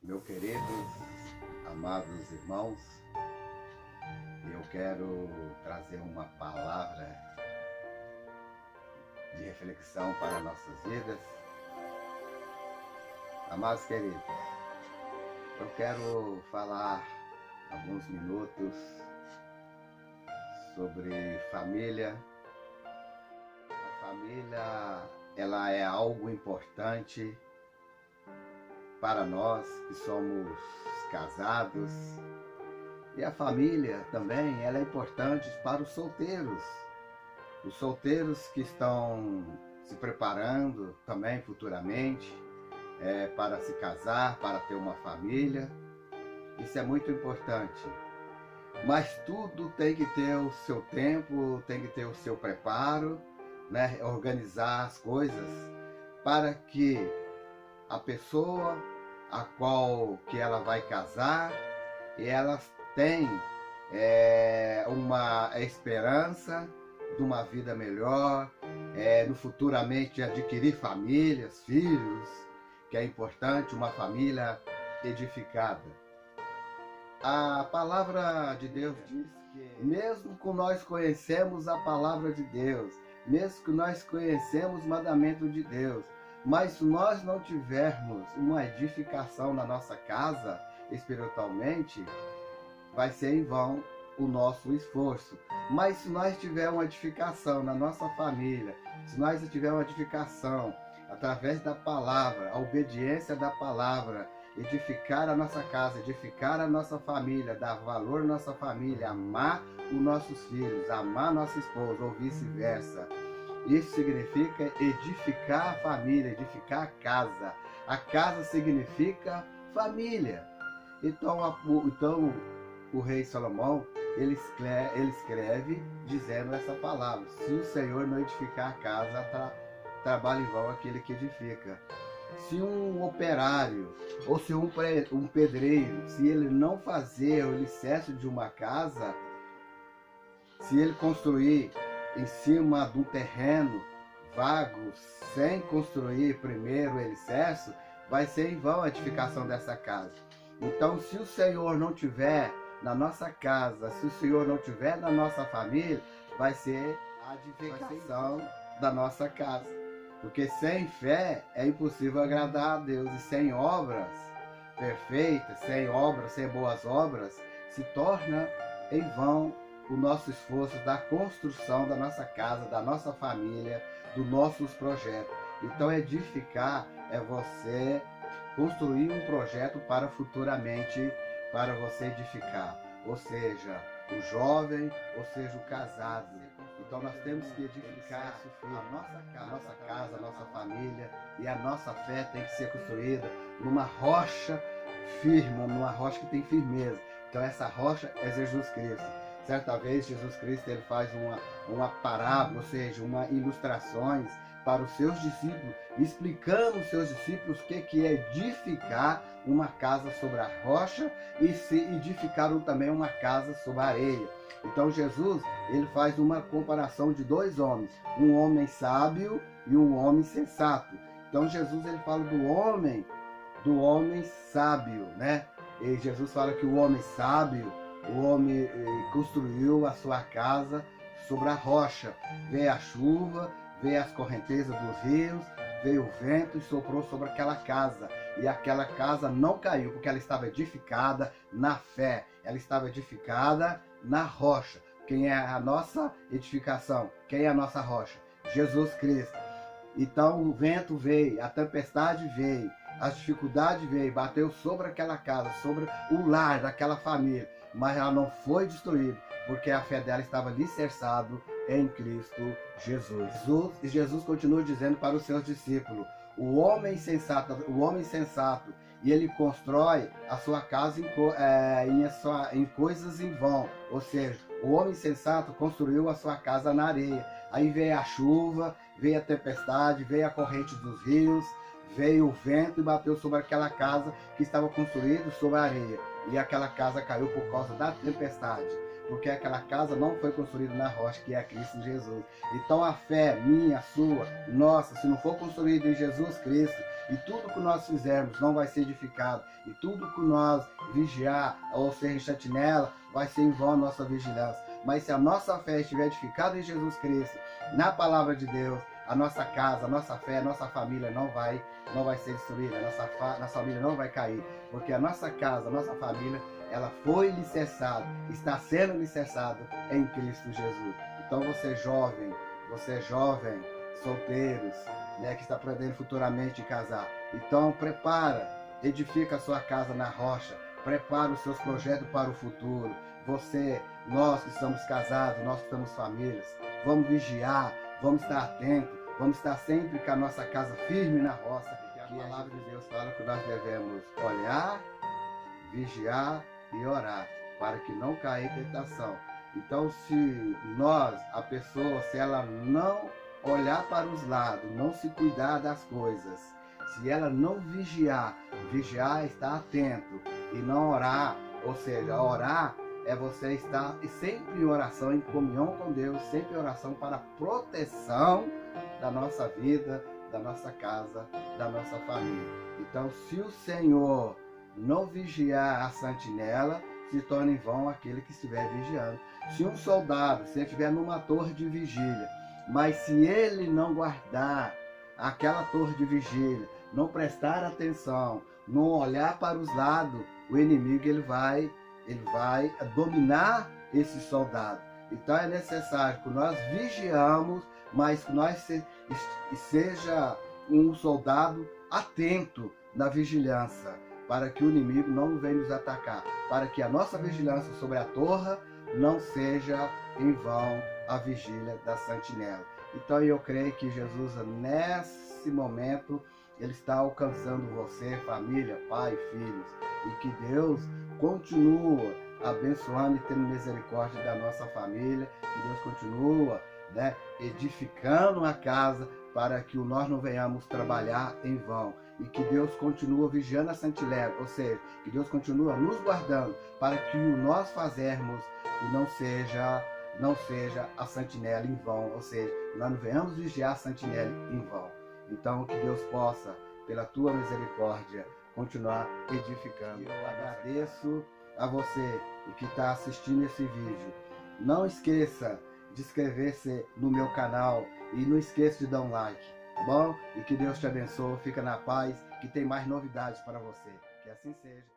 Meus queridos, amados irmãos, eu quero trazer uma palavra de reflexão para nossas vidas. Amados queridos, eu quero falar alguns minutos sobre família. A família, ela é algo importante para nós que somos casados, e a família também ela é importante para os solteiros que estão se preparando também futuramente para se casar, para ter uma família. Isso é muito importante, mas tudo tem que ter o seu tempo, tem que ter o seu preparo, né? Organizar as coisas para que a pessoa a qual que ela vai casar, e elas têm uma esperança de uma vida melhor, no futuramente adquirir famílias, filhos, que é importante, uma família edificada. A palavra de Deus diz que mesmo que nós conhecemos a palavra de Deus, mesmo que nós conhecemos o mandamento de Deus, mas se nós não tivermos uma edificação na nossa casa, espiritualmente, vai ser em vão o nosso esforço. Mas se nós tivermos uma edificação na nossa família, se nós tivermos uma edificação através da palavra, a obediência da palavra, edificar a nossa casa, edificar a nossa família, dar valor à nossa família, amar os nossos filhos, amar nossa esposa ou vice-versa. Isso significa edificar a família, edificar a casa. A casa significa família. Então o rei Salomão, ele escreve dizendo essa palavra: se o Senhor não edificar a casa, trabalha em vão aquele que edifica. Se um operário ou se um pedreiro, se ele não fazer o alicerce de uma casa, se ele construir em cima de um terreno vago, sem construir primeiro o alicerce, vai ser em vão a edificação dessa casa. Então, se o Senhor não tiver na nossa casa, se o Senhor não tiver na nossa família, vai ser a edificação da nossa casa. Porque sem fé é impossível agradar a Deus, e sem obras perfeitas, sem boas obras, se torna em vão o nosso esforço da construção da nossa casa, da nossa família, dos nossos projetos. Então edificar é você construir um projeto para futuramente, para você edificar. Ou seja, o jovem, ou seja, o casado. Então nós temos que edificar a nossa casa, a nossa família, e a nossa fé tem que ser construída numa rocha firme, numa rocha que tem firmeza. Então essa rocha é Jesus Cristo. Certa vez Jesus Cristo ele faz uma parábola, ou seja, ilustrações para os seus discípulos, explicando aos seus discípulos o que é edificar uma casa sobre a rocha e se edificaram também uma casa sobre a areia. Então Jesus ele faz uma comparação de dois homens, um homem sábio e um homem sensato. Então Jesus ele fala do homem sábio, né? E Jesus fala que o homem sábio, o homem construiu a sua casa sobre a rocha. Veio a chuva, veio as correntezas dos rios, veio o vento e soprou sobre aquela casa. E aquela casa não caiu, porque ela estava edificada na fé. Ela estava edificada na rocha. Quem é a nossa edificação? Quem é a nossa rocha? Jesus Cristo. Então o vento veio, a tempestade veio, as dificuldades veio, bateu sobre aquela casa, sobre o lar daquela família. Mas ela não foi destruída, porque a fé dela estava alicerçada em Cristo Jesus. E Jesus continua dizendo para os seus discípulos: o homem sensato, e ele constrói a sua casa em coisas em vão. Ou seja, o homem sensato construiu a sua casa na areia. Aí veio a chuva, veio a tempestade, veio a corrente dos rios, veio o vento e bateu sobre aquela casa que estava construída sobre a areia. E aquela casa caiu por causa da tempestade. porque aquela casa não foi construída na rocha, que é Cristo Jesus. Então a fé minha, sua, nossa, se não for construída em Jesus Cristo, e tudo que nós fizermos não vai ser edificado, e tudo que nós vigiar ou ser sentinela, vai ser em vão a nossa vigilância. Mas se a nossa fé estiver edificada em Jesus Cristo, na palavra de Deus, a nossa casa, a nossa fé, a nossa família não vai ser destruída, a nossa família não vai cair, porque a nossa casa, a nossa família, ela foi alicerçada, está sendo alicerçada em Cristo Jesus. Então você é jovem, solteiros, né, que está pretendendo futuramente casar, então prepara, edifica a sua casa na rocha, prepara os seus projetos para o futuro. Nós que estamos casados, nós que estamos famílias, vamos vigiar, vamos estar atentos, vamos estar sempre com a nossa casa firme na roça, porque a palavra de Deus fala que nós devemos olhar, vigiar e orar, para que não caia em tentação. Então, se a pessoa, se ela não olhar para os lados, não se cuidar das coisas, se ela não vigiar é estar atento e não orar, ou seja, orar é você estar sempre em oração, em comunhão com Deus, sempre em oração para a proteção da nossa vida, da nossa casa, da nossa família. Então, se o Senhor não vigiar a sentinela, se torna em vão aquele que estiver vigiando. Se um soldado, se ele estiver numa torre de vigília, mas se ele não guardar aquela torre de vigília, não prestar atenção, não olhar para os lados, o inimigo ele vai dominar esse soldado. Então é necessário que nós vigiamos, mas que nós seja um soldado atento na vigilância, para que o inimigo não venha nos atacar, para que a nossa vigilância sobre a torre não seja em vão a vigília da sentinela. Então eu creio que Jesus, nesse momento, ele está alcançando você, família, pai, filhos, e que Deus continua abençoando e tendo misericórdia da nossa família, que Deus continua, né, edificando a casa para que nós não venhamos trabalhar em vão, e que Deus continua vigiando a sentinela, ou seja, que Deus continua nos guardando para que o nós fazermos não seja a sentinela em vão, ou seja, nós não venhamos vigiar a sentinela em vão. Então que Deus possa, pela tua misericórdia, continuar edificando. Eu agradeço a você que está assistindo esse vídeo. Não esqueça de inscrever-se no meu canal e não esqueça de dar um like, tá bom? E que Deus te abençoe, fica na paz, que tem mais novidades para você. Que assim seja.